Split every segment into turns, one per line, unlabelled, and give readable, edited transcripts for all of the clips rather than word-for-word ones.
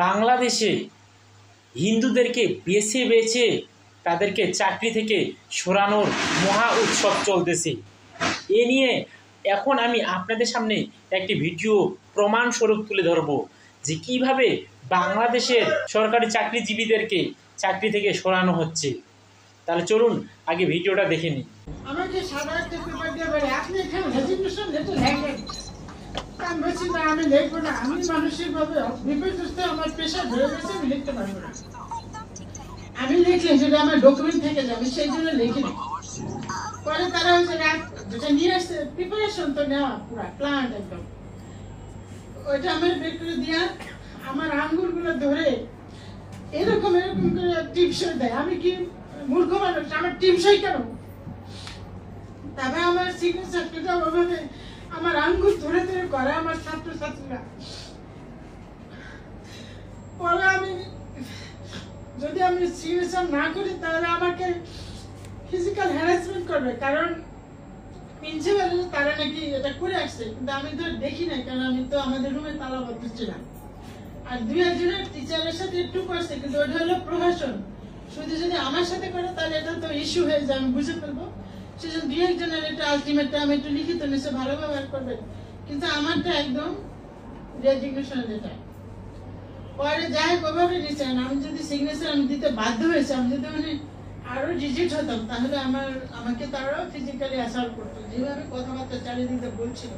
বাংলাদেশে হিন্দুদেরকে বেছে বেছে তাদেরকে চাকরি থেকে সরানোর মহা উৎসব চলতেছে। এ নিয়ে এখন আমি আপনাদের সামনে একটি ভিডিও প্রমাণস্বরূপ তুলে ধরব যে কিভাবে বাংলাদেশের সরকারি চাকরিজীবীদেরকে চাকরি থেকে সরানো হচ্ছে। তাহলে চলুন আগে ভিডিওটা দেখে নিই।
আমাকে সাদা একটা পেপার দিয়ে বলে আপনি এখানে রেজিগনেশন লেটার লিখবেন। আমি বলছি না, আমি লিখবো না, আমি মানসিকভাবে বিপর্যস্ত, আমার প্রেশার ধরে গেছে, আমি লিখতে পারবো না। আমি লিখলে যেটা আমার ডকুমেন্ট থেকে যাবে সেই জন্য লিখিনি। পরে তারা হচ্ছে যেটা নিয়ে আসছে প্রিপারেশন তো নেওয়া পুরা প্ল্যান একদম, ওইটা আমার বের করে দিয়া আমার আঙ্গুলগুলো ধরে এরকম এরকম করে টিপসই দেয়। আমি কি মূর্খ মানুষ? আমার টিপসই কেন? তবে আমার সিগনেচারটা ওভাবে আমার আঙ্গুল ধরে ধরে করে আমার ছাত্রছাত্রীরা। পরে আমি যদি আমি সিগনেচার না করি তাহলে আমাকে ফিজিক্যাল হ্যারাসমেন্ট করবে, কারণ প্রিন্সিপাল তারা নাকি এটা করে আসছে, কিন্তু আমি তো দেখি নাই, কারণ আমি তো আমাদের রুমে তালাবদ্ধ ছিলাম। আর দুই একজনের টিচারের সাথে একটু করছে, কিন্তু ওটা হলো প্রহসন। শুধু যদি আমার সাথে করে তাহলে এটা তো ইস্যু হয়ে যায়, আমি বুঝে ফেলবো। সেজন্য দুই একজনের একটা আলটিমেটটা আমি একটু লিখিত নিচে ভালো ব্যবহার করবেন, কিন্তু আমারটা একদম রেজিগনেশন লেটার। পরে যাই ওভাবে নিচ্ছেন, আমি যদি সিগনেচার আমি দিতে বাধ্য হয়েছে, আমি যদি মানে আরো রিজিট হতাম তাহলে আমাকে তারাও ফিজিক্যালি অ্যাসাল্ট করতো, যেভাবে কথাবার্তা চারিদিকে বলছিল।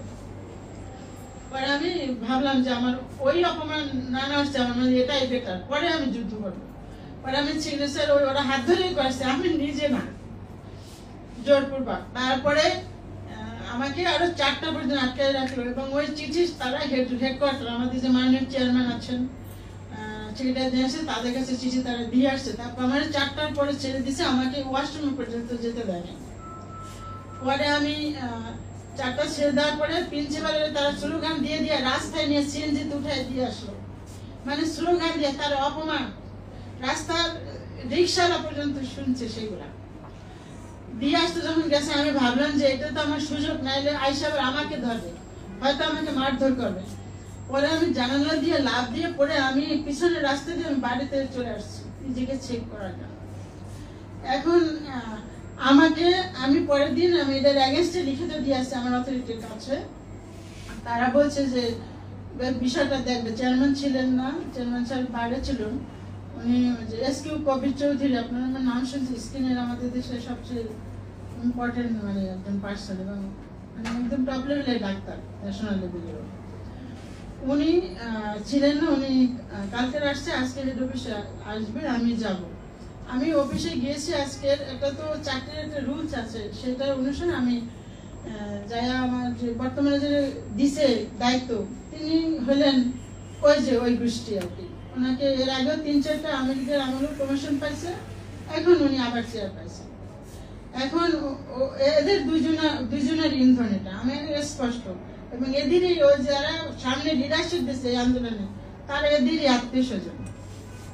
পরে আমি ভাবলাম যে আমার ওই অপমান না আসছে, আমার মানে এটাই বেটার, পরে আমি যুদ্ধ করবো। পরে আমি সিগনেচার ওরা হাত ধরেই করছে, আমি নিজে না, জোরপূর্বক। তারপরে আমাকে আরো 4টা পর্যন্ত আটকে রাখলো, এবং ওই চিঠি তারা হেডকোয়ার্টার আমাদের যে মাননীয় চেয়ারম্যান আছেন সেক্রেটারি আছে তাদের কাছে চিঠি তারা দিয়ে আসছে। তারপর আমার 4টার পরে ছেড়ে দিছে, আমাকে ওয়াশরুমে পর্যন্ত যেতে দেয়নি। পরে আমি 4টা ছেড়ে দেওয়ার পরে প্রিন্সিপালের তারা স্লোগান দিয়ে দিয়ে রাস্তায় নিয়ে সিএনজিতে উঠায় দিয়ে আসলো, মানে স্লোগান দিয়ে তার অপমান রাস্তার রিক্সাওয়ালা পর্যন্ত শুনছে। সেগুলা দিয়ে আসতে যখন গেছে আমি ভাবলাম যে এটা তো আমার সুযোগ, নাইলে আইসা আমাকে ধরবে, হয়তো আমাকে মারধর করবে। পরে আমি জানালা দিয়ে লাফ দিয়ে পরে আমি পিছনের রাস্তা দিয়ে আমি বাড়িতে চলে আসছি নিজেকে চেক করার জন্য। এখন আমাকে আমি পরের দিন আমি এটার এগেনস্টে লিখিত দিয়ে আসছি আমার অথরিটির কাছে। তারা বলছে যে বিষয়টা দেখবে। চেয়ারম্যান ছিলেন না, চেয়ারম্যান স্যার বাইরে ছিলেন, উনি এসকিউ কবির চৌধুরী, আপনার নাম শুনছি, স্কিনের আমাদের দেশের সবচেয়ে ইম্পর্টেন্ট মানে একজন পার্সন, এবং মানে একদম টপ লেভেলের ডাক্তার, ন্যাশনাল লেভেলের। উনি ছিলেন না, উনি কালকে আসছে, আজকে হেড অফিসে আসবে, আমি যাব। আমি অফিসে গিয়েছি আজকের, একটা তো চাকরির একটা রুলস আছে, সেটা অনুসারে আমি যাই। আমার যে বর্তমানে যে দিছে দায়িত্ব, তিনি হলেন ওই গোষ্ঠী আর কি। ওনাকে এর আগেও 3-4টা আমেরিকার আমলেও প্রমোশন পাইছে, এখন উনি আবার চেয়ার পাইছে। এখন এদের দুইজনের ইন্ধন, এটা আমি স্পষ্ট। এবং এদেরই যারা সামনে লিডারশিপ দিচ্ছে এই আন্দোলনে, তারা এদেরই আত্মীয় স্বজন,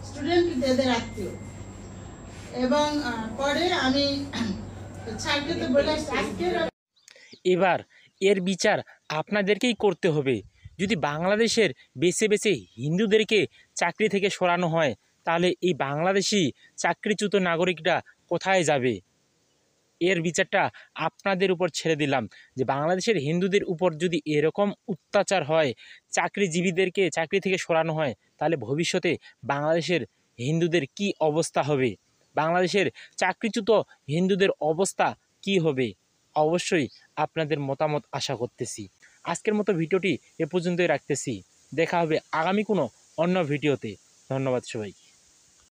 স্টুডেন্ট কিন্তু এদের আত্মীয়। এবং পরে আমি স্যারকে তো বলে আজকের
এবার এর বিচার আপনাদেরকেই করতে হবে। যদি বাংলাদেশের বেছে বেছে হিন্দুদেরকে চাকরি থেকে সরানো হয়, তাহলে এই বাংলাদেশি চাকরিচ্যুত নাগরিকরা কোথায় যাবে? এর বিচারটা আপনাদের উপর ছেড়ে দিলাম, যে বাংলাদেশের হিন্দুদের উপর যদি এরকম অত্যাচার হয়, চাকরিজীবীদেরকে চাকরি থেকে সরানো হয়, তাহলে ভবিষ্যতে বাংলাদেশের হিন্দুদের কি অবস্থা হবে? বাংলাদেশের চাকরিচ্যুত হিন্দুদের অবস্থা কি হবে? অবশ্যই আপনাদের মতামত আশা করতেছি। আজকের মতো ভিডিওটি এ পর্যন্তই রাখতেছি। দেখা হবে আগামী কোনো অন্য ভিডিওতে। ধন্যবাদ সবাই।